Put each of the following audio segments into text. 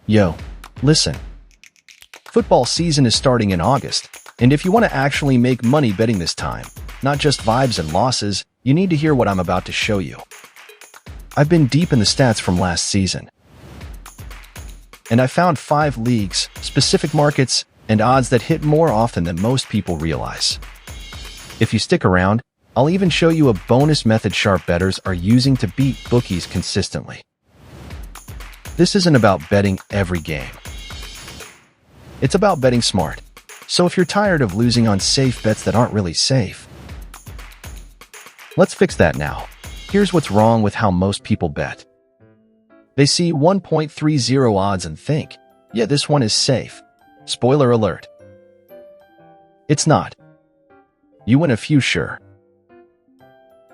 Yo, listen. Football season is starting in August, and if you want to actually make money betting this time, not just vibes and losses, you need to hear what I'm about to show you. I've been deep in the stats from last season, and I found 5 leagues, specific markets, and odds that hit more often than most people realize. If you stick around, I'll even show you a bonus method sharp bettors are using to beat bookies consistently. This isn't about betting every game. It's about betting smart. So if you're tired of losing on safe bets that aren't really safe, let's fix that now. Here's what's wrong with how most people bet. They see 1.30 odds and think, yeah, this one is safe. Spoiler alert. It's not. You win a few, sure.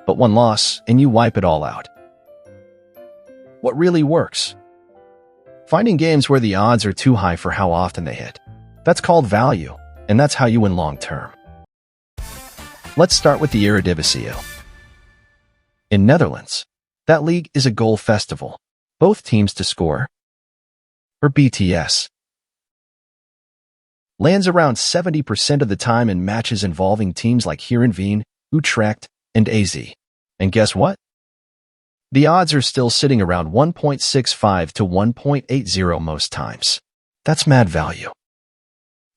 But one loss, and you wipe it all out. What really works? Finding games where the odds are too high for how often they hit. That's called value, and that's how you win long term. Let's start with the Eredivisie. In Netherlands, that league is a goal festival. Both teams to score, or BTS, lands around 70% of the time in matches involving teams like Heerenveen, Utrecht, and AZ. And guess what? The odds are still sitting around 1.65 to 1.80 most times. That's mad value.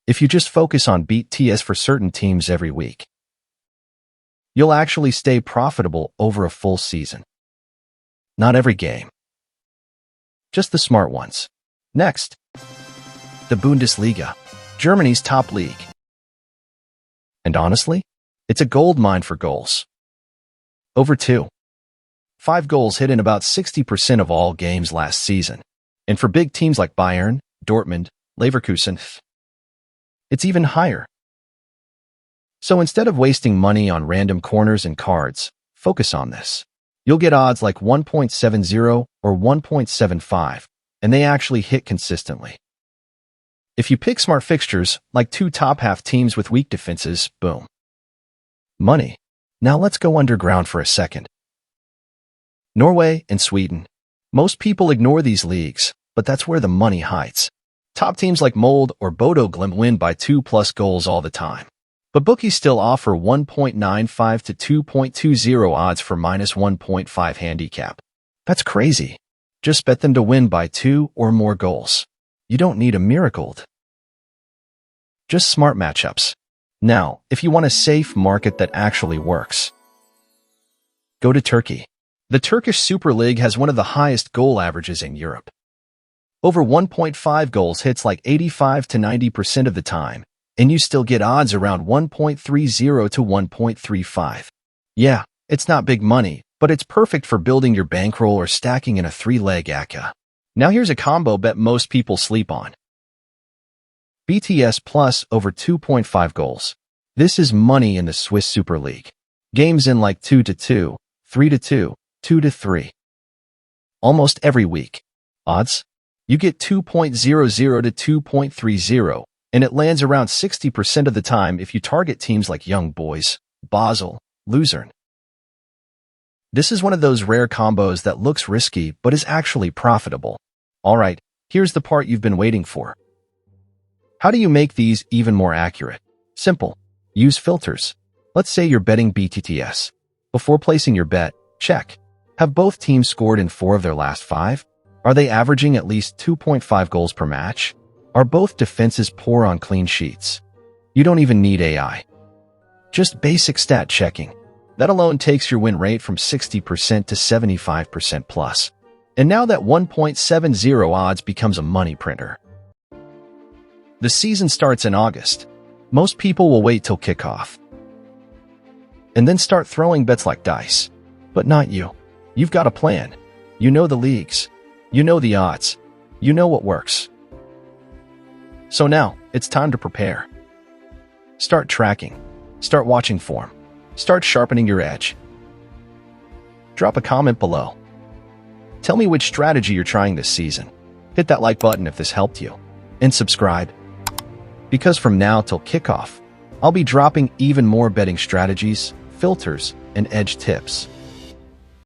If you just focus on BTS for certain teams every week, you'll actually stay profitable over a full season. Not every game. Just the smart ones. Next, the Bundesliga, Germany's top league. And honestly, it's a gold mine for goals. Over 2.5 goals hit in about 60% of all games last season. And for big teams like Bayern, Dortmund, Leverkusen, it's even higher. So instead of wasting money on random corners and cards, focus on this. You'll get odds like 1.70 or 1.75, and they actually hit consistently. If you pick smart fixtures, like 2 top-half teams with weak defenses, boom. Money. Now let's go underground for a second. Norway and Sweden. Most people ignore these leagues, but that's where the money hides. Top teams like Molde or Bodo Glimt win by 2+ goals all the time. But bookies still offer 1.95 to 2.20 odds for -1.5 handicap. That's crazy. Just bet them to win by 2 or more goals. You don't need a miracle. Just smart matchups. Now, if you want a safe market that actually works, go to Turkey. The Turkish Super League has one of the highest goal averages in Europe. Over 1.5 goals hits like 85 to 90% of the time, and you still get odds around 1.30 to 1.35. Yeah, it's not big money, but it's perfect for building your bankroll or stacking in a 3-leg akka. Now here's a combo bet most people sleep on. BTS plus over 2.5 goals. This is money in the Swiss Super League. Games in like 2-2, 3-2, 2-3. Almost every week. Odds? You get 2.00 to 2.30, and it lands around 60% of the time if you target teams like Young Boys, Basel, Luzern. This is one of those rare combos that looks risky but is actually profitable. Alright, here's the part you've been waiting for. How do you make these even more accurate? Simple. Use filters. Let's say you're betting BTTS. Before placing your bet, check. Have both teams scored in 4 of their last 5? Are they averaging at least 2.5 goals per match? Are both defenses poor on clean sheets? You don't even need AI. Just basic stat checking. That alone takes your win rate from 60% to 75% plus. And now that 1.70 odds becomes a money printer. The season starts in August. Most people will wait till kickoff and then start throwing bets like dice. But not you. You've got a plan. You know the leagues. You know the odds. You know what works. So now, it's time to prepare. Start tracking. Start watching form. Start sharpening your edge. Drop a comment below. Tell me which strategy you're trying this season. Hit that like button if this helped you. And subscribe. Because from now till kickoff, I'll be dropping even more betting strategies, filters, and edge tips.